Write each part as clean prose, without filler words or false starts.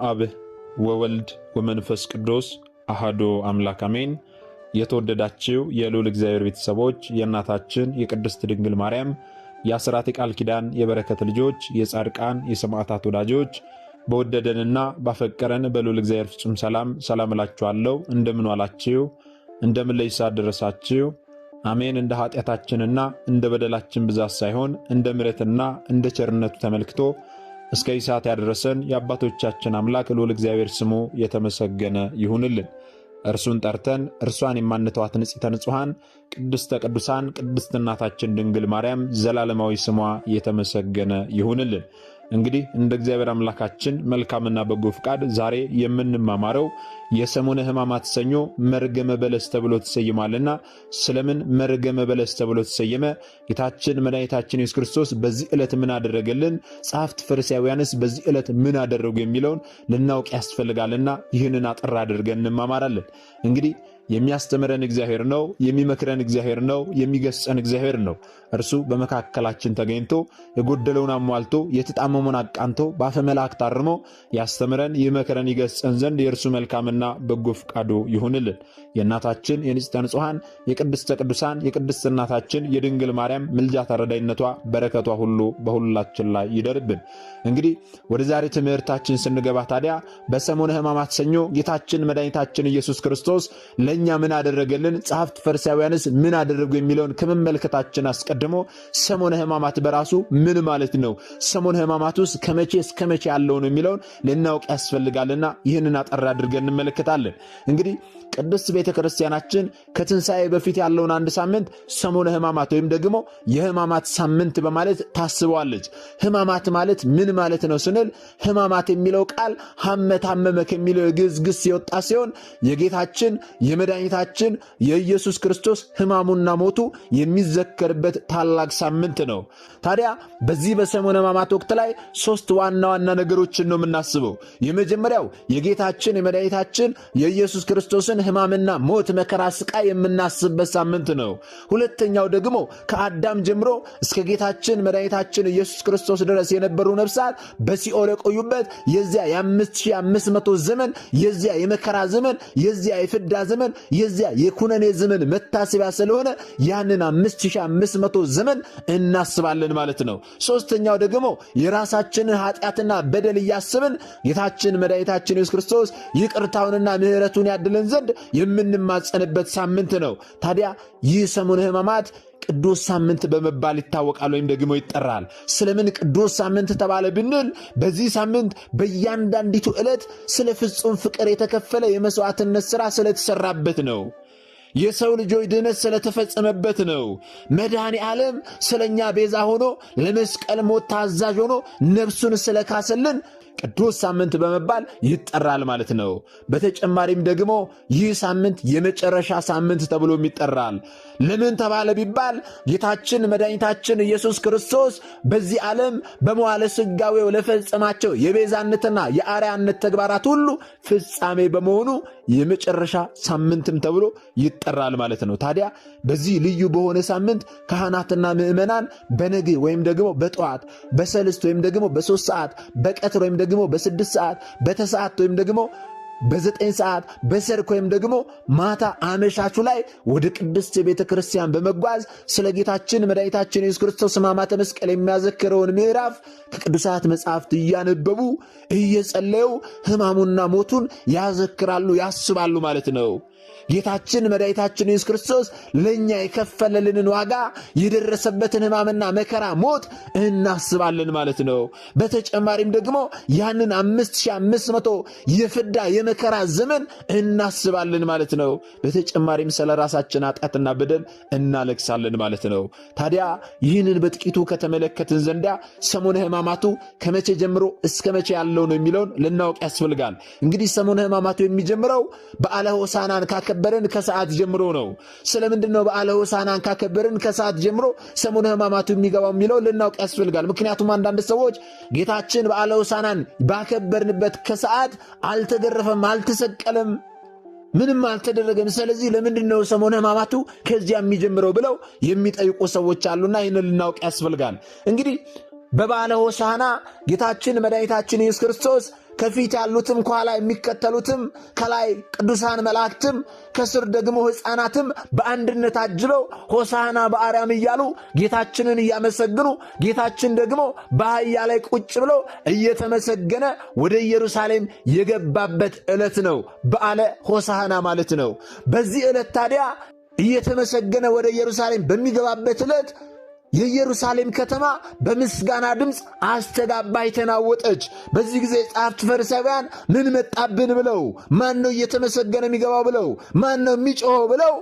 አብ ወወልድ ወመንፈስ ቅዱስ አሐዱ አምላክ አሜን። የተወደዳችሁ የልዑል እግዚአብሔር ቤተሰቦች የእናታችን የቅድስት ድንግል ማርያም የአስራት ቃል ኪዳን የበረከት ልጆች የጻድቃን የሰማዕታት ወዳጆች በወደደንና ባፈቀረን በልዑል እግዚአብሔር ፍጹም ሰላም እላችኋለሁ። እንደምን ዋላችሁ? እንደምን ለይሳ ደረሳችሁ? አሜን። እንደ ኃጢአታችንና እንደ በደላችን ብዛት ሳይሆን እንደ ምሕረትና እንደ ቸርነቱ ተመልክቶ እስከ ይሳት ያደረሰን የአባቶቻችን አምላክ ልዑል እግዚአብሔር ስሙ የተመሰገነ ይሁንልን። እርሱን ጠርተን እርሷን የማንተዋት ንጽሕተ ንጹሐን ቅድስተ ቅዱሳን ቅድስት እናታችን ድንግል ማርያም ዘላለማዊ ስሟ የተመሰገነ ይሁንልን። እንግዲህ እንደ እግዚአብሔር አምላካችን መልካምና በጎ ፍቃድ ዛሬ የምንማማረው የሰሙነ ሕማማት ሰኞ መርገመ በለስ ተብሎ ተሰይሟልና ስለምን መርገመ በለስ ተብሎ ተሰየመ? ጌታችን መድኃኒታችን ኢየሱስ ክርስቶስ በዚህ ዕለት ምን አደረገልን? ጸሐፍት ፈሪሳውያንስ በዚህ ዕለት ምን አደረጉ? የሚለውን ልናውቅ ያስፈልጋልና ይህንን አጠር አድርገን እንማማራለን። እንግዲህ የሚያስተምረን እግዚአብሔር ነው፣ የሚመክረን እግዚአብሔር ነው፣ የሚገስጸን እግዚአብሔር ነው። እርሱ በመካከላችን ተገኝቶ የጎደለውን አሟልቶ የተጣመመውን አቃንቶ በአፈ መላእክት አርሞ ያስተምረን፣ ይመክረን፣ ይገስጸን ዘንድ የእርሱ መልካምና በጎ ፍቃዱ ይሁንልን። የእናታችን የንጽሕተ ንጹሐን የቅድስተ ቅዱሳን የቅድስት እናታችን የድንግል ማርያም ምልጃ ተረዳይነቷ በረከቷ ሁሉ በሁላችን ላይ ይደርብን። እንግዲህ ወደ ዛሬ ትምህርታችን ስንገባ ታዲያ በሰሙነ ሕማማት ሰኞ ጌታችን መድኃኒታችን ኢየሱስ ክርስቶስ ለኛ ምን አደረገልን? ጸሐፍት ፈሪሳውያንስ ምን አደረጉ? የሚለውን ከመመልከታችን አስቀድሞ ሰሙነ ሕማማት በራሱ ምን ማለት ነው? ሰሙነ ሕማማት ውስጥ ከመቼ እስከ መቼ ያለው ነው የሚለውን ልናውቅ ያስፈልጋልና ይህንን አጠር አድርገን እንመለከታለን። እንግዲህ ቅድስት ቤተ ክርስቲያናችን ከትንሣኤ በፊት ያለውን አንድ ሳምንት ሰሙነ ሕማማት ወይም ደግሞ የሕማማት ሳምንት በማለት ታስበዋለች። ሕማማት ማለት ምን ማለት ነው ስንል ሕማማት የሚለው ቃል ሐመ ታመመ ከሚለው የግዕዝ ግስ የወጣ ሲሆን የጌታችን የመድኃኒታችን የኢየሱስ ክርስቶስ ሕማሙና ሞቱ የሚዘከርበት ታላቅ ሳምንት ነው። ታዲያ በዚህ በሰሙነ ሕማማት ወቅት ላይ ሶስት ዋና ዋና ነገሮችን ነው የምናስበው። የመጀመሪያው የጌታችን የመድኃኒታችን የኢየሱስ ክርስቶስን ሕማምና ሞት መከራ ስቃይ የምናስብበት ሳምንት ነው። ሁለተኛው ደግሞ ከአዳም ጀምሮ እስከ ጌታችን መድኃኒታችን ኢየሱስ ክርስቶስ ድረስ የነበሩ ነፍሳት በሲኦል የቆዩበት የዚያ የ5500 ዘመን የዚያ የመከራ ዘመን የዚያ የፍዳ ዘመን የዚያ የኩነኔ ዘመን መታሰቢያ ስለሆነ ያንን 5500 ዘመን እናስባለን ማለት ነው። ሶስተኛው ደግሞ የራሳችንን ኃጢአትና በደል እያስብን ጌታችን መድኃኒታችን ኢየሱስ ክርስቶስ ይቅርታውንና ምሕረቱን ያድለን ዘንድ የምንማጸንበት ሳምንት ነው። ታዲያ ይህ ሰሙነ ሕማማት ቅዱስ ሳምንት በመባል ይታወቃል ወይም ደግሞ ይጠራል። ስለምን ቅዱስ ሳምንት ተባለ ብንል በዚህ ሳምንት በእያንዳንዲቱ ዕለት ስለ ፍጹም ፍቅር የተከፈለ የመስዋዕትነት ሥራ ስለተሰራበት ነው። የሰው ልጆች ድነት ስለተፈጸመበት ነው። መድኃኔ ዓለም ስለኛ ቤዛ ሆኖ ለመስቀል ሞት ታዛዥ ሆኖ ነፍሱን ስለካሰልን ቅዱስ ሳምንት በመባል ይጠራል ማለት ነው። በተጨማሪም ደግሞ ይህ ሳምንት የመጨረሻ ሳምንት ተብሎም ይጠራል። ለምን ተባለ ቢባል ጌታችን መድኃኒታችን ኢየሱስ ክርስቶስ በዚህ ዓለም በመዋዕለ ሥጋዌው ለፈጸማቸው የቤዛነትና የአርያነት ተግባራት ሁሉ ፍጻሜ በመሆኑ የመጨረሻ ሳምንትም ተብሎ ይጠራል ማለት ነው። ታዲያ በዚህ ልዩ በሆነ ሳምንት ካህናትና ምዕመናን በነግ ወይም ደግሞ በጠዋት በሰልስት ወይም ደግሞ በ3 ሰዓት በቀትር ወይም ደግሞ በ6 ሰዓት በተሰዓት ወይም ደግሞ በ9 ሰዓት በሰርክ ወይም ደግሞ ማታ አመሻቹ ላይ ወደ ቅድስት ቤተ ክርስቲያን በመጓዝ ስለ ጌታችን መድኃኒታችን ኢየሱስ ክርስቶስ ሕማማተ መስቀል የሚያዘክረውን ምዕራፍ ከቅዱሳት መጻሕፍት እያነበቡ እየጸለዩ ሕማሙና ሞቱን ያዘክራሉ፣ ያስባሉ ማለት ነው። ጌታችን መድኃኒታችን ኢየሱስ ክርስቶስ ለኛ የከፈለልንን ዋጋ የደረሰበትን ሕማምና መከራ ሞት እናስባለን ማለት ነው። በተጨማሪም ደግሞ ያንን 5500 የፍዳ የመከራ ዘመን እናስባለን ማለት ነው። በተጨማሪም ስለ ራሳችን ኃጢአትና በደል እናለቅሳለን ማለት ነው። ታዲያ ይህንን በጥቂቱ ከተመለከትን ዘንዳ ሰሙነ ሕማማቱ ከመቼ ጀምሮ እስከ መቼ ያለው ነው የሚለውን ልናውቅ ያስፈልጋል። እንግዲህ ሰሙነ ሕማማቱ የሚጀምረው በዓለ ሆሳዕናን ካከበርን ከሰዓት ጀምሮ ነው። ስለምንድን ነው በዓለ ሆሳዕናን ካከበርን ከሰዓት ጀምሮ ሰሙነ ሕማማቱ የሚገባው የሚለው ልናውቅ ያስፈልጋል። ምክንያቱም አንዳንድ ሰዎች ጌታችን በዓለ ሆሳዕናን ባከበርንበት ከሰዓት አልተገረፈም፣ አልተሰቀለም፣ ምንም አልተደረገም፣ ስለዚህ ለምንድን ነው ሰሙነ ሕማማቱ ከዚያ የሚጀምረው ብለው የሚጠይቁ ሰዎች አሉና ይህንን ልናውቅ ያስፈልጋል። እንግዲህ በበዓለ ሆሳዕና ጌታችን መድኃኒታችን ኢየሱስ ክርስቶስ ከፊት ያሉትም ከኋላ የሚከተሉትም ከላይ ቅዱሳን መላእክትም ከስር ደግሞ ሕፃናትም በአንድነት አጅበው ሆሳዕና በአርያም እያሉ ጌታችንን እያመሰግኑ ጌታችን ደግሞ በአህያ ላይ ቁጭ ብሎ እየተመሰገነ ወደ ኢየሩሳሌም የገባበት ዕለት ነው። በዓለ ሆሳዕና ማለት ነው። በዚህ ዕለት ታዲያ እየተመሰገነ ወደ ኢየሩሳሌም በሚገባበት ዕለት የኢየሩሳሌም ከተማ በምስጋና ድምፅ አስተጋባይ ተናወጠች። በዚህ ጊዜ ጻፍት ፈሪሳውያን ምን መጣብን ብለው ማን ነው እየተመሰገነ የሚገባው ብለው ማን ነው የሚጮኸው ብለው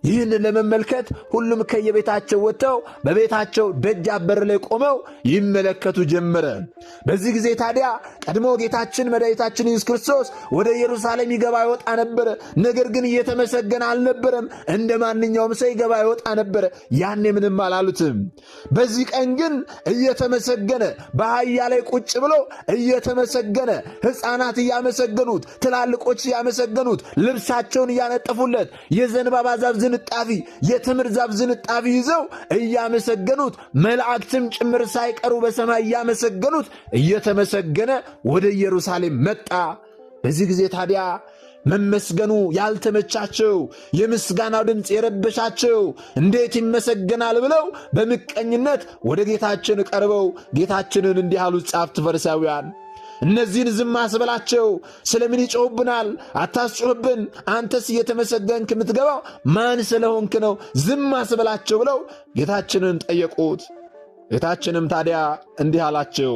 ይህን ለመመልከት ሁሉም ከየቤታቸው ወጥተው በቤታቸው ደጃፍ በር ላይ ቆመው ይመለከቱ ጀመረ። በዚህ ጊዜ ታዲያ ቀድሞ ጌታችን መድኃኒታችን ኢየሱስ ክርስቶስ ወደ ኢየሩሳሌም ይገባ ይወጣ ነበር። ነገር ግን እየተመሰገነ አልነበረም። እንደ ማንኛውም ሰው ይገባ ይወጣ ነበር። ያኔ ምንም አላሉትም። በዚህ ቀን ግን እየተመሰገነ በአህያ ላይ ቁጭ ብሎ እየተመሰገነ ሕፃናት እያመሰገኑት፣ ትላልቆች እያመሰገኑት፣ ልብሳቸውን እያነጠፉለት የዘንባባ ዛፍ ዝንጣፊ የትምር ዛፍ ዝንጣፊ ይዘው እያመሰገኑት መላእክትም ጭምር ሳይቀሩ በሰማይ እያመሰገኑት እየተመሰገነ ወደ ኢየሩሳሌም መጣ። በዚህ ጊዜ ታዲያ መመስገኑ ያልተመቻቸው የምስጋናው ድምፅ የረበሻቸው እንዴት ይመሰገናል ብለው በምቀኝነት ወደ ጌታችን ቀርበው ጌታችንን እንዲህ አሉት ጻፍት ፈሪሳውያን እነዚህን ዝም አስበላቸው። ስለምን ይጮህብናል? አታስጮህብን። አንተስ እየተመሰገንክ የምትገባው ማን ስለሆንክ ነው? ዝም አስበላቸው ብለው ጌታችንን ጠየቁት። ጌታችንም ታዲያ እንዲህ አላቸው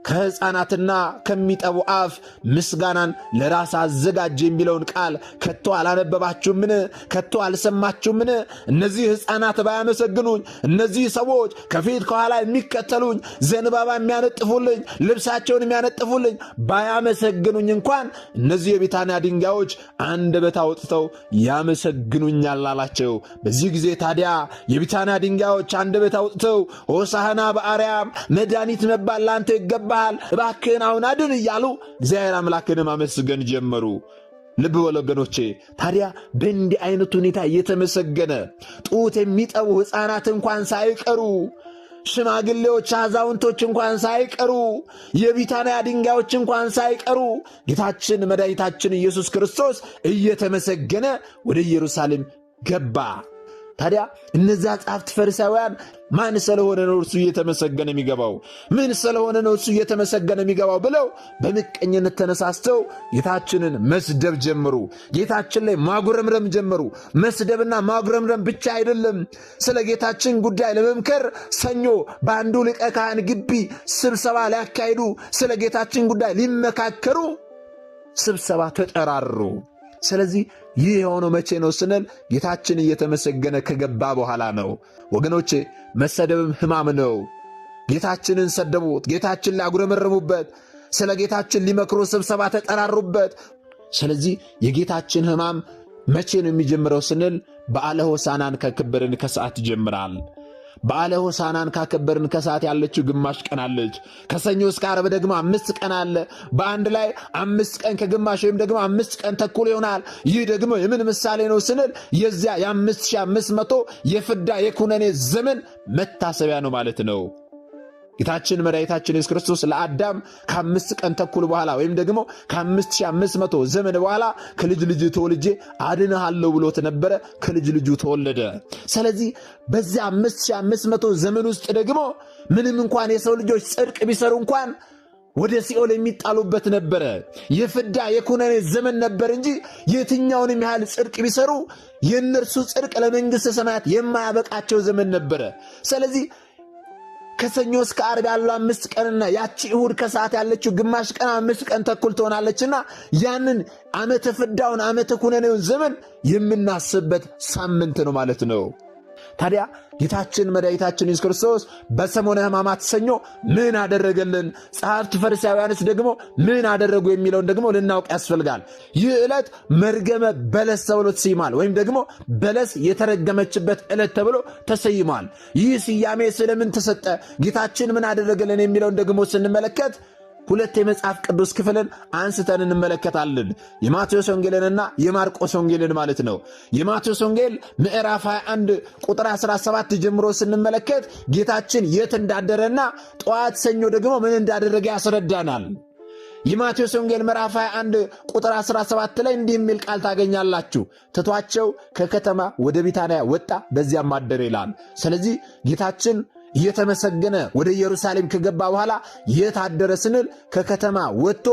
ከሕፃናትና ከሚጠቡ አፍ ምስጋናን ለራስ አዘጋጅ የሚለውን ቃል ከቶ አላነበባችሁምን? ከቶ አልሰማችሁምን? እነዚህ ሕፃናት ባያመሰግኑኝ፣ እነዚህ ሰዎች ከፊት ከኋላ የሚከተሉኝ፣ ዘንባባ የሚያነጥፉልኝ፣ ልብሳቸውን የሚያነጥፉልኝ ባያመሰግኑኝ እንኳን እነዚህ የቢታንያ ድንጋዮች አንደበት አውጥተው ያመሰግኑኛል አላቸው። በዚህ ጊዜ ታዲያ የቢታንያ ድንጋዮች አንደበት አውጥተው ሆሳዕና በአርያም መድኃኒት መባል ላንተ ይገባል እባክህን አሁን አድን እያሉ እግዚአብሔር አምላክን ማመስገን ጀመሩ። ልብ በሉ ወገኖቼ። ታዲያ በእንዲህ አይነት ሁኔታ እየተመሰገነ ጡት የሚጠቡ ሕፃናት እንኳን ሳይቀሩ፣ ሽማግሌዎች አዛውንቶች እንኳን ሳይቀሩ፣ የቢታንያ ድንጋዮች እንኳን ሳይቀሩ ጌታችን መድኃኒታችን ኢየሱስ ክርስቶስ እየተመሰገነ ወደ ኢየሩሳሌም ገባ። ታዲያ እነዚያ ጻፍት ፈሪሳውያን ማን ስለሆነ ነው እርሱ እየተመሰገነ የሚገባው? ምን ስለሆነ ነው እርሱ እየተመሰገነ የሚገባው ብለው በምቀኝነት ተነሳስተው ጌታችንን መስደብ ጀመሩ። ጌታችን ላይ ማጉረምረም ጀመሩ። መስደብና ማጉረምረም ብቻ አይደለም፣ ስለ ጌታችን ጉዳይ ለመምከር ሰኞ በአንዱ ሊቀ ካህን ግቢ ስብሰባ ሊያካሂዱ ስለ ጌታችን ጉዳይ ሊመካከሩ ስብሰባ ተጠራሩ። ስለዚህ ይህ የሆነው መቼ ነው ስንል ጌታችን እየተመሰገነ ከገባ በኋላ ነው። ወገኖቼ መሰደብም ሕማም ነው። ጌታችንን ሰደቡት፣ ጌታችን ላይ አጉረመረሙበት፣ ስለ ጌታችን ሊመክሩ ስብሰባ ተጠራሩበት። ስለዚህ የጌታችን ሕማም መቼ ነው የሚጀምረው ስንል በዓለ ሆሳዕናን ከከበርን ከሰዓት ይጀምራል። በዓለ ሆሳዕናን ካከበርን ከሰዓት ያለችው ግማሽ ቀን አለች። ከሰኞ እስከ ዓርብ ደግሞ 5 ቀን አለ። በአንድ ላይ 5 ቀን ከግማሽ ወይም ደግሞ 5 ቀን ተኩል ይሆናል። ይህ ደግሞ የምን ምሳሌ ነው ስንል የዚያ የ5500 የፍዳ የኩነኔ ዘመን መታሰቢያ ነው ማለት ነው። ጌታችን መድኃኒታችን ኢየሱስ ክርስቶስ ለአዳም ከ5 ቀን ተኩል በኋላ ወይም ደግሞ ከ5500 ዘመን በኋላ ከልጅ ልጅ ተወልጄ አድንሃለሁ ብሎት ነበረ። ከልጅ ልጁ ተወለደ። ስለዚህ በዚያ 5500 ዘመን ውስጥ ደግሞ ምንም እንኳን የሰው ልጆች ጽድቅ ቢሰሩ እንኳን ወደ ሲኦል የሚጣሉበት ነበረ። የፍዳ የኩነኔ ዘመን ነበር እንጂ የትኛውንም ያህል ጽድቅ ቢሰሩ የእነርሱ ጽድቅ ለመንግሥተ ሰማያት የማያበቃቸው ዘመን ነበረ። ስለዚህ ከሰኞ እስከ ዓርብ ያለው 5 ቀንና ያቺ እሁድ ከሰዓት ያለችው ግማሽ ቀን 5 ቀን ተኩል ትሆናለችና ያንን ዓመተ ፍዳውን ዓመተ ኩነኔውን ዘመን የምናስብበት ሳምንት ነው ማለት ነው። ታዲያ ጌታችን መድኃኒታችን ኢየሱስ ክርስቶስ በሰሞነ ሕማማት ሰኞ ምን አደረገልን? ጸሐፍት ፈሪሳውያንስ ደግሞ ምን አደረጉ የሚለውን ደግሞ ልናውቅ ያስፈልጋል። ይህ ዕለት መርገመ በለስ ተብሎ ተሰይሟል፣ ወይም ደግሞ በለስ የተረገመችበት ዕለት ተብሎ ተሰይሟል። ይህ ስያሜ ስለምን ተሰጠ? ጌታችን ምን አደረገልን የሚለውን ደግሞ ስንመለከት ሁለት የመጽሐፍ ቅዱስ ክፍልን አንስተን እንመለከታለን። የማቴዎስ ወንጌልንና የማርቆስ ወንጌልን ማለት ነው። የማቴዎስ ወንጌል ምዕራፍ 21 ቁጥር 17 ጀምሮ ስንመለከት ጌታችን የት እንዳደረና ጠዋት ሰኞ ደግሞ ምን እንዳደረገ ያስረዳናል። የማቴዎስ ወንጌል ምዕራፍ 21 ቁጥር 17 ላይ እንዲህ የሚል ቃል ታገኛላችሁ። ትቷቸው ከከተማ ወደ ቢታንያ ወጣ፣ በዚያም አደረ ይላል። ስለዚህ ጌታችን እየተመሰገነ ወደ ኢየሩሳሌም ከገባ በኋላ የት አደረ ስንል ከከተማ ወጥቶ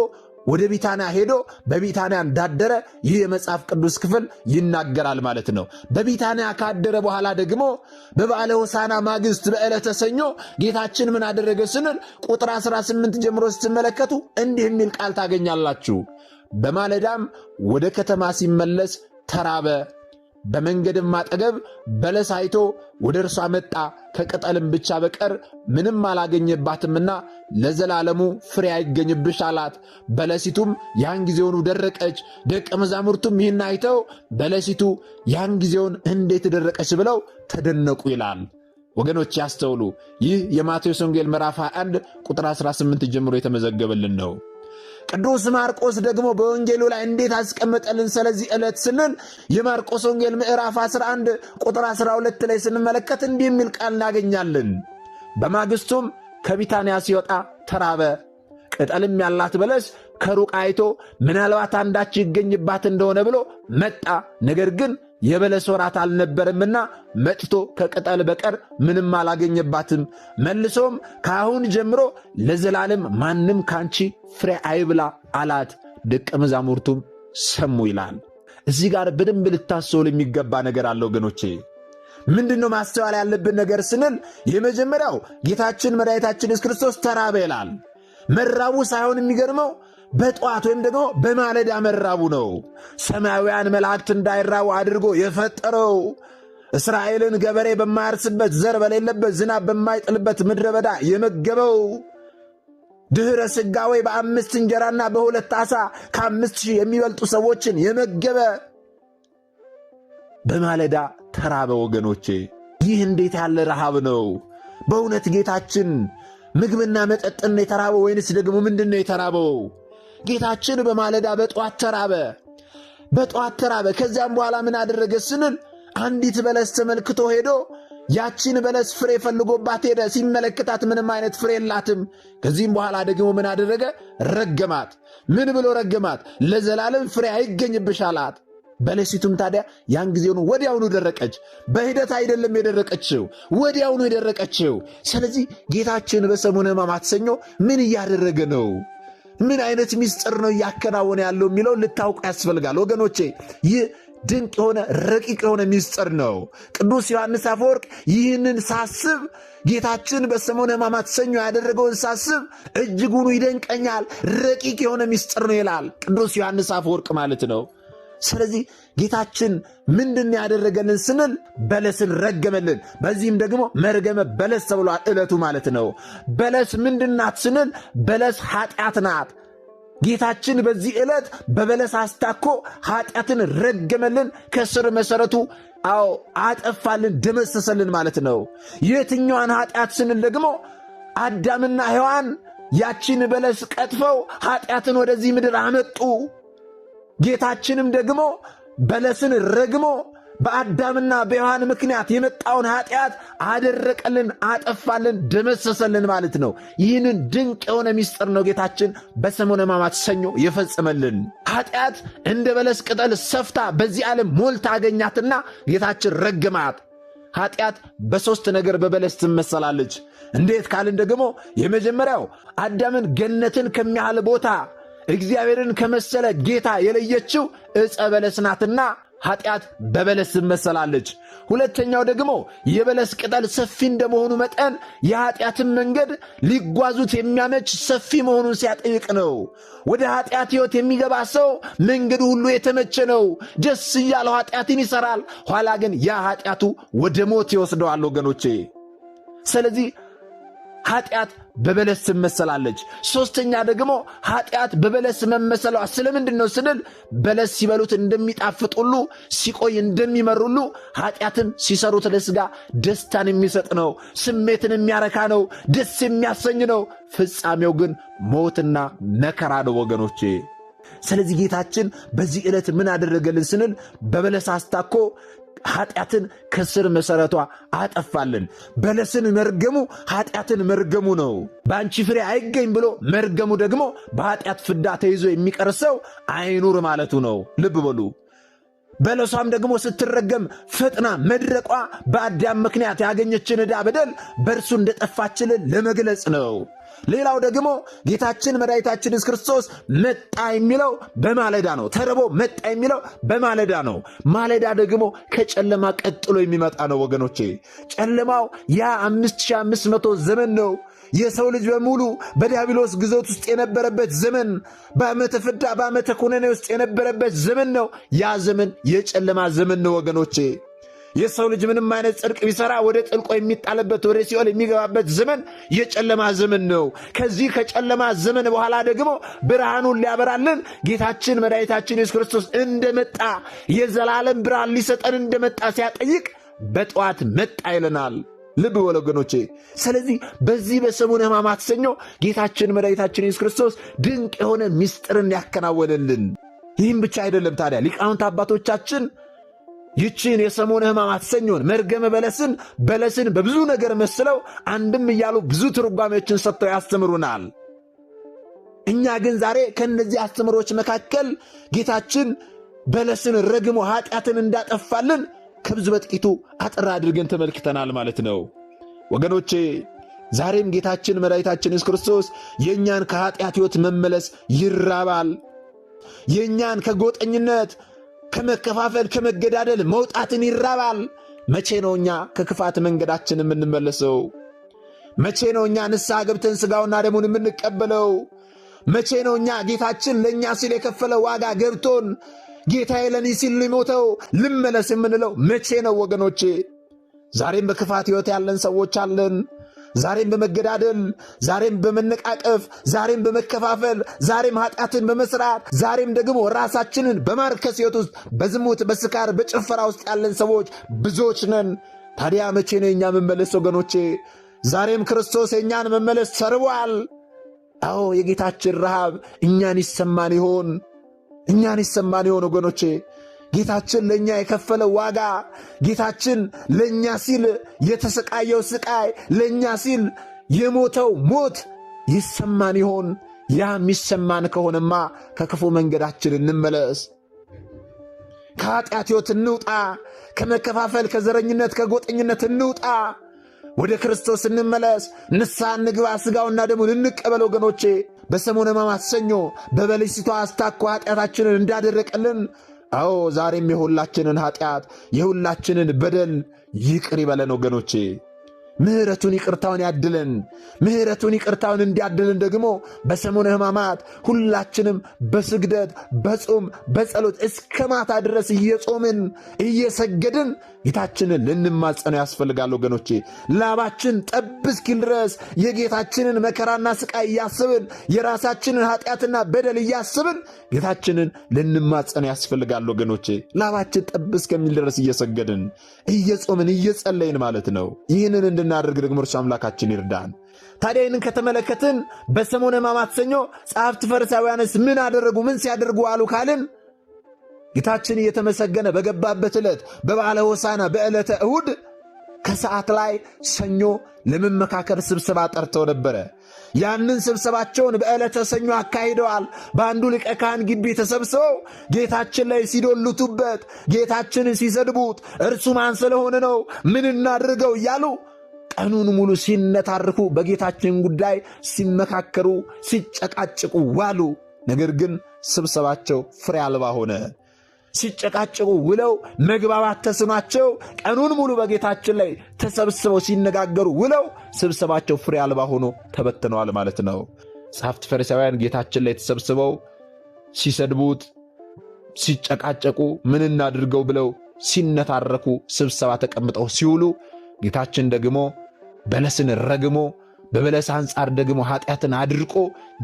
ወደ ቢታንያ ሄዶ በቢታንያ እንዳደረ ይህ የመጽሐፍ ቅዱስ ክፍል ይናገራል ማለት ነው። በቢታንያ ካደረ በኋላ ደግሞ በበዓለ ሆሳዕና ማግስት በዕለተ ሰኞ ጌታችን ምን አደረገ ስንል ቁጥር 18 ጀምሮ ስትመለከቱ እንዲህ የሚል ቃል ታገኛላችሁ። በማለዳም ወደ ከተማ ሲመለስ ተራበ። በመንገድም አጠገብ በለስ አይቶ ወደ እርሷ መጣ። ከቅጠልም ብቻ በቀር ምንም አላገኘባትምና ለዘላለሙ ፍሬ አይገኝብሽ አላት። በለሲቱም ያን ጊዜውኑ ደረቀች። ደቀ መዛሙርቱም ይህን አይተው በለሲቱ ያን ጊዜውን እንዴት ደረቀች ብለው ተደነቁ ይላል። ወገኖች ያስተውሉ። ይህ የማቴዎስ ወንጌል ምዕራፍ 21 ቁጥር 18 ጀምሮ የተመዘገበልን ነው። ቅዱስ ማርቆስ ደግሞ በወንጌሉ ላይ እንዴት አስቀመጠልን ስለዚህ ዕለት ስንል የማርቆስ ወንጌል ምዕራፍ 11 ቁጥር 12 ላይ ስንመለከት እንዲህ የሚል ቃል እናገኛለን። በማግስቱም ከቢታንያ ሲወጣ ተራበ። ቅጠልም ያላት በለስ ከሩቅ አይቶ ምናልባት አንዳች ይገኝባት እንደሆነ ብሎ መጣ። ነገር ግን የበለስ ወራት አልነበረምና መጥቶ ከቅጠል በቀር ምንም አላገኘባትም። መልሶም ከአሁን ጀምሮ ለዘላለም ማንም ካንቺ ፍሬ አይብላ አላት። ደቀ መዛሙርቱም ሰሙ ይላል። እዚህ ጋር በደንብ ልታስተውል የሚገባ ነገር አለ ወገኖቼ። ምንድነው ማስተዋል ያለብን ነገር ስንል የመጀመሪያው ጌታችን መድኃኒታችን ኢየሱስ ክርስቶስ ተራበ ይላል። መራቡ ሳይሆን የሚገርመው በጠዋት ወይም ደግሞ በማለዳ መራቡ ነው። ሰማያውያን መላእክት እንዳይራቡ አድርጎ የፈጠረው እስራኤልን ገበሬ በማያርስበት ዘር በሌለበት ዝናብ በማይጥልበት ምድረ በዳ የመገበው ድኅረ ሥጋዌ በ5 እንጀራና በ2 ዓሣ ከ5,000 የሚበልጡ ሰዎችን የመገበ በማለዳ ተራበ ወገኖቼ። ይህ እንዴት ያለ ረሃብ ነው! በእውነት ጌታችን ምግብና መጠጥን የተራበው ወይንስ ደግሞ ምንድነው የተራበው? ጌታችን በማለዳ በጠዋት ተራበ። በጠዋት ተራበ። ከዚያም በኋላ ምን አደረገ ስንል አንዲት በለስ ተመልክቶ ሄዶ ያቺን በለስ ፍሬ ፈልጎባት ሄደ። ሲመለከታት ምንም አይነት ፍሬ የላትም። ከዚህም በኋላ ደግሞ ምን አደረገ? ረገማት። ምን ብሎ ረገማት? ለዘላለም ፍሬ አይገኝብሽ አላት። በለሲቱም ታዲያ ያን ጊዜውን ወዲያውኑ ደረቀች። በሂደት አይደለም የደረቀችው፣ ወዲያውኑ የደረቀችው። ስለዚህ ጌታችን በሰሙነ ሕማማት ሰኞ ምን እያደረገ ነው? ምን አይነት ምስጢር ነው እያከናወነ ያለው የሚለው ልታውቁ ያስፈልጋል ወገኖቼ። ይህ ድንቅ የሆነ ረቂቅ የሆነ ምስጢር ነው። ቅዱስ ዮሐንስ አፈወርቅ ይህንን ሳስብ ጌታችን በሰሙነ ሕማማት ሰኞ ያደረገውን ሳስብ እጅጉኑ ይደንቀኛል፣ ረቂቅ የሆነ ምስጢር ነው ይላል ቅዱስ ዮሐንስ አፈወርቅ ማለት ነው። ስለዚህ ጌታችን ምንድን ያደረገልን ስንል በለስን ረገመልን። በዚህም ደግሞ መርገመ በለስ ተብሏል ዕለቱ ማለት ነው። በለስ ምንድናት ስንል በለስ ኃጢአት ናት። ጌታችን በዚህ ዕለት በበለስ አስታኮ ኃጢአትን ረገመልን፣ ከስር መሰረቱ አጠፋልን፣ ደመሰሰልን ማለት ነው። የትኛዋን ኃጢአት ስንል ደግሞ አዳምና ሔዋን ያቺን በለስ ቀጥፈው ኃጢአትን ወደዚህ ምድር አመጡ። ጌታችንም ደግሞ በለስን ረግሞ በአዳምና በሔዋን ምክንያት የመጣውን ኃጢአት አደረቀልን፣ አጠፋልን፣ ደመሰሰልን ማለት ነው። ይህንን ድንቅ የሆነ ምስጢር ነው ጌታችን በሰሙነ ሕማማት ሰኞ የፈጸመልን። ኃጢአት እንደ በለስ ቅጠል ሰፍታ በዚህ ዓለም ሞልታ አገኛትና ጌታችን ረገማት። ኃጢአት በሦስት ነገር በበለስ ትመሰላለች። እንዴት ካልን ደግሞ የመጀመሪያው አዳምን ገነትን ከሚያህል ቦታ እግዚአብሔርን ከመሰለ ጌታ የለየችው ዕፀ በለስ ናትና ኃጢአት በበለስ ትመሰላለች። ሁለተኛው ደግሞ የበለስ ቅጠል ሰፊ እንደመሆኑ መጠን የኃጢአትን መንገድ ሊጓዙት የሚያመች ሰፊ መሆኑን ሲያጠይቅ ነው። ወደ ኃጢአት ሕይወት የሚገባ ሰው መንገዱ ሁሉ የተመቸ ነው፣ ደስ እያለው ኃጢአትን ይሠራል። ኋላ ግን ያ ኃጢአቱ ወደ ሞት ይወስደዋል ወገኖቼ። ስለዚህ ኃጢአት በበለስ ትመሰላለች። ሦስተኛ ደግሞ ኃጢአት በበለስ መመሰሏ ስለምንድን ነው ስንል በለስ ሲበሉት እንደሚጣፍጥ ሁሉ ሲቆይ እንደሚመር ሁሉ ኃጢአትም ሲሰሩት ለሥጋ ደስታን የሚሰጥ ነው፣ ስሜትን የሚያረካ ነው፣ ደስ የሚያሰኝ ነው። ፍጻሜው ግን ሞትና መከራ ነው ወገኖቼ። ስለዚህ ጌታችን በዚህ ዕለት ምን አደረገልን ስንል በበለስ አስታኮ ኃጢአትን ከስር መሰረቷ አጠፋልን። በለስን መርገሙ ኃጢአትን መርገሙ ነው። በአንቺ ፍሬ አይገኝ ብሎ መርገሙ ደግሞ በኃጢአት ፍዳ ተይዞ የሚቀር ሰው አይኑር ማለቱ ነው። ልብ በሉ። በለሷም ደግሞ ስትረገም ፈጥና መድረቋ በአዳም ምክንያት ያገኘችን ዕዳ በደል በእርሱ እንደጠፋችልን ለመግለጽ ነው። ሌላው ደግሞ ጌታችን መድኃኒታችን ኢየሱስ ክርስቶስ መጣ የሚለው በማለዳ ነው። ተርቦ መጣ የሚለው በማለዳ ነው። ማለዳ ደግሞ ከጨለማ ቀጥሎ የሚመጣ ነው ወገኖቼ። ጨለማው ያ 5500 ዘመን ነው። የሰው ልጅ በሙሉ በዲያብሎስ ግዞት ውስጥ የነበረበት ዘመን፣ በዓመተ ፍዳ በዓመተ ኩነኔ ውስጥ የነበረበት ዘመን ነው። ያ ዘመን የጨለማ ዘመን ነው ወገኖቼ። የሰው ልጅ ምንም አይነት ጽድቅ ቢሰራ ወደ ጥልቆ የሚጣልበት ወደ ሲኦል የሚገባበት ዘመን የጨለማ ዘመን ነው። ከዚህ ከጨለማ ዘመን በኋላ ደግሞ ብርሃኑን ሊያበራልን ጌታችን መድኃኒታችን ኢየሱስ ክርስቶስ እንደመጣ የዘላለም ብርሃን ሊሰጠን እንደመጣ ሲያጠይቅ በጠዋት መጣ ይለናል። ልብ በሉ ወገኖቼ። ስለዚህ በዚህ በሰሙነ ሕማማት ሰኞ ጌታችን መድኃኒታችን ኢየሱስ ክርስቶስ ድንቅ የሆነ ምስጢርን ያከናወነልን። ይህም ብቻ አይደለም ታዲያ ሊቃውንት አባቶቻችን ይችን የሰሙነ ሕማማት ሰኞን መርገመ በለስን በብዙ ነገር መስለው አንድም እያሉ ብዙ ትርጓሜዎችን ሰጥተው ያስተምሩናል። እኛ ግን ዛሬ ከእነዚህ አስተምሮች መካከል ጌታችን በለስን ረግሞ ኃጢአትን እንዳጠፋልን ከብዙ በጥቂቱ አጠር አድርገን ተመልክተናል ማለት ነው ወገኖቼ። ዛሬም ጌታችን መድኃኒታችን ኢየሱስ ክርስቶስ የእኛን ከኃጢአት ሕይወት መመለስ ይራባል። የእኛን ከጎጠኝነት ከመከፋፈል ከመገዳደል መውጣትን ይራባል። መቼ ነው እኛ ከክፋት መንገዳችን የምንመለሰው? መቼ ነው እኛ ንስሐ ገብተን ሥጋውና ደሙን የምንቀበለው? መቼ ነው እኛ ጌታችን ለእኛ ሲል የከፈለው ዋጋ ገብቶን ጌታዬ ለእኔ ሲል ሊሞተው ልመለስ የምንለው መቼ ነው ወገኖቼ? ዛሬም በክፋት ሕይወት ያለን ሰዎች አለን። ዛሬም በመገዳደል፣ ዛሬም በመነቃቀፍ፣ ዛሬም በመከፋፈል፣ ዛሬም ኃጢአትን በመስራት፣ ዛሬም ደግሞ ራሳችንን በማርከስ ሕይወት ውስጥ በዝሙት፣ በስካር፣ በጭፈራ ውስጥ ያለን ሰዎች ብዙዎች ነን። ታዲያ መቼ ነው የእኛ መመለስ ወገኖቼ? ዛሬም ክርስቶስ የእኛን መመለስ ተርቧል። አዎ የጌታችን ረሃብ እኛን ይሰማን ይሆን? እኛን ይሰማን ይሆን ወገኖቼ? ጌታችን ለእኛ የከፈለው ዋጋ፣ ጌታችን ለእኛ ሲል የተሰቃየው ስቃይ፣ ለእኛ ሲል የሞተው ሞት ይሰማን ይሆን? ያ የሚሰማን ከሆነማ ከክፉ መንገዳችን እንመለስ፣ ከኃጢአት ሕይወት እንውጣ፣ ከመከፋፈል፣ ከዘረኝነት፣ ከጎጠኝነት እንውጣ፣ ወደ ክርስቶስ እንመለስ፣ ንስሐ እንግባ፣ ሥጋውና ደሙን እንቀበል ወገኖቼ። በሰሙነ ሕማማት ሰኞ በበለሲቷ አስታኮ ኃጢአታችንን እንዳደረቀልን፣ አዎ ዛሬም የሁላችንን ኃጢአት የሁላችንን በደል ይቅር ይበለን ወገኖቼ። ምሕረቱን ይቅርታውን ያድለን። ምሕረቱን ይቅርታውን እንዲያድልን ደግሞ በሰሙነ ሕማማት ሁላችንም በስግደት በጾም በጸሎት እስከ ማታ ድረስ እየጾምን እየሰገድን ጌታችንን ልንማጸነው ያስፈልጋል ወገኖቼ። ላባችን ጠብ እስኪል ድረስ የጌታችንን መከራና ስቃይ እያስብን የራሳችንን ኃጢአትና በደል እያስብን ጌታችንን ልንማጸነው ያስፈልጋል ወገኖቼ። ላባችን ጠብ እስከሚል ድረስ እየሰገድን እየጾምን እየጸለይን ማለት ነው። ይህንን እንድናደርግ ደግሞ እርሱ አምላካችን ይርዳን። ታዲያ ይህንን ከተመለከትን በሰሙነ ሕማማት ሰኞ ጸሐፍት ፈሪሳውያንስ ምን አደረጉ? ምን ሲያደርጉ አሉ ካልን ጌታችን እየተመሰገነ በገባበት ዕለት በበዓለ ሆሳዕና በዕለተ እሁድ ከሰዓት ላይ ሰኞ ለመመካከር ስብሰባ ጠርተው ነበረ። ያንን ስብሰባቸውን በዕለተ ሰኞ አካሂደዋል። በአንዱ ሊቀ ካህን ግቢ ተሰብስበው ጌታችን ላይ ሲዶልቱበት፣ ጌታችንን ሲሰድቡት፣ እርሱ ማን ስለሆነ ነው? ምን እናድርገው እያሉ ቀኑን ሙሉ ሲነታርኩ፣ በጌታችን ጉዳይ ሲመካከሩ፣ ሲጨቃጭቁ ዋሉ። ነገር ግን ስብሰባቸው ፍሬ አልባ ሆነ። ሲጨቃጭቁ ውለው መግባባት ተስኗቸው ቀኑን ሙሉ በጌታችን ላይ ተሰብስበው ሲነጋገሩ ውለው ስብሰባቸው ፍሬ አልባ ሆኖ ተበትነዋል ማለት ነው። ጸሐፍት ፈሪሳውያን ጌታችን ላይ ተሰብስበው ሲሰድቡት፣ ሲጨቃጨቁ፣ ምን እናድርገው ብለው ሲነታረኩ ስብሰባ ተቀምጠው ሲውሉ ጌታችን ደግሞ በለስን ረግሞ በበለስ አንጻር ደግሞ ኃጢአትን አድርቆ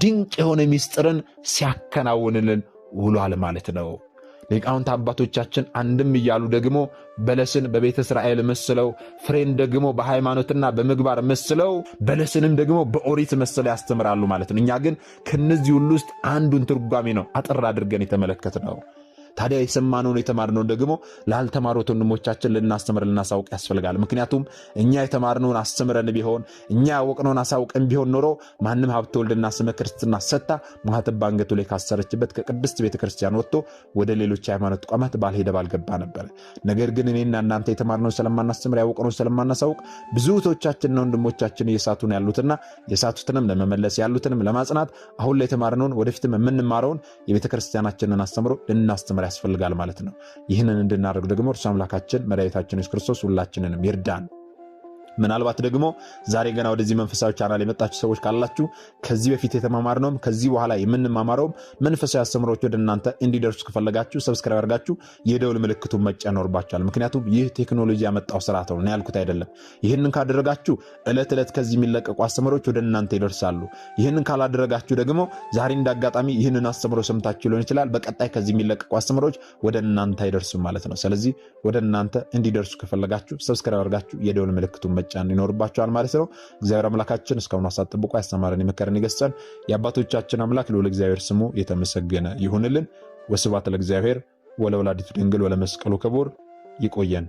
ድንቅ የሆነ ምስጢርን ሲያከናውንልን ውሏል ማለት ነው። ሊቃውንት አባቶቻችን አንድም እያሉ ደግሞ በለስን በቤተ እስራኤል መስለው፣ ፍሬን ደግሞ በሃይማኖትና በምግባር መስለው፣ በለስንም ደግሞ በኦሪት መስለው ያስተምራሉ ማለት ነው። እኛ ግን ከነዚህ ሁሉ ውስጥ አንዱን ትርጓሜ ነው አጠር አድርገን የተመለከትነው። ታዲያ የሰማነውን የተማርነውን ደግሞ ላልተማሩት ወንድሞቻችን ልናስተምር ልናሳውቅ ያስፈልጋል። ምክንያቱም እኛ የተማርነውን አስተምረን ቢሆን እኛ ያወቅነውን አሳውቀን ቢሆን ኖሮ ማንም ሀብተ ወልድና ስመ ክርስትና ሰጥታ ማኅተብ በአንገቱ ላይ ካሰረችበት ከቅድስት ቤተክርስቲያን ወጥቶ ወደ ሌሎች ሃይማኖት ተቋማት ባልሄደ ባልገባ ነበር። ነገር ግን እኔና እናንተ የተማርነውን ስለማናስተምር ያወቅነውን ስለማናሳውቅ ብዙ እህቶቻችንና ወንድሞቻችን እየሳቱን ያሉትና የሳቱትንም ለመመለስ ያሉትንም ለማጽናት አሁን ላይ የተማርነውን ወደፊትም የምንማረውን የቤተክርስቲያናችንን አስተምሮ ልናስተምር ያስፈልጋል ማለት ነው። ይህንን እንድናደርግ ደግሞ እርሱ አምላካችን መድኃኒታችን ኢየሱስ ክርስቶስ ሁላችንንም ይርዳን። ምናልባት ደግሞ ዛሬ ገና ወደዚህ መንፈሳዊ ቻናል የመጣችሁ ሰዎች ካላችሁ ከዚህ በፊት የተማማርነውም ከዚህ በኋላ የምንማማረውም መንፈሳዊ አስተምሮች ወደ እናንተ እንዲደርሱ ከፈለጋችሁ ሰብስክራይብ አድርጋችሁ የደውል ምልክቱን መጫን ይኖርባችኋል። ምክንያቱም ይህ ቴክኖሎጂ ያመጣው ስርዓት ነው፣ ያልኩት አይደለም። ይህንን ካደረጋችሁ ዕለት ዕለት ከዚህ የሚለቀቁ አስተምሮች ወደ እናንተ ይደርሳሉ። ይህንን ካላደረጋችሁ ደግሞ ዛሬ እንዳጋጣሚ ይህንን አስተምሮ ሰምታችሁ ሊሆን ይችላል፣ በቀጣይ ከዚህ የሚለቀቁ አስተምሮች ወደ እናንተ አይደርሱም ማለት ነው። ስለዚህ ወደ እናንተ እንዲደርሱ ከፈለጋችሁ ሰብስክራይብ አድርጋችሁ የደውል ምልክቱን ጫን ይኖርባቸዋል ማለት ነው። እግዚአብሔር አምላካችን እስካሁን አሳት ጥብቆ ያስተማረን የመከረን ይገስጸን። የአባቶቻችን አምላክ ልዑል እግዚአብሔር ስሙ የተመሰገነ ይሁንልን። ወስብሐት ለእግዚአብሔር ወለወላዲቱ ድንግል ወለመስቀሉ ክቡር። ይቆየን።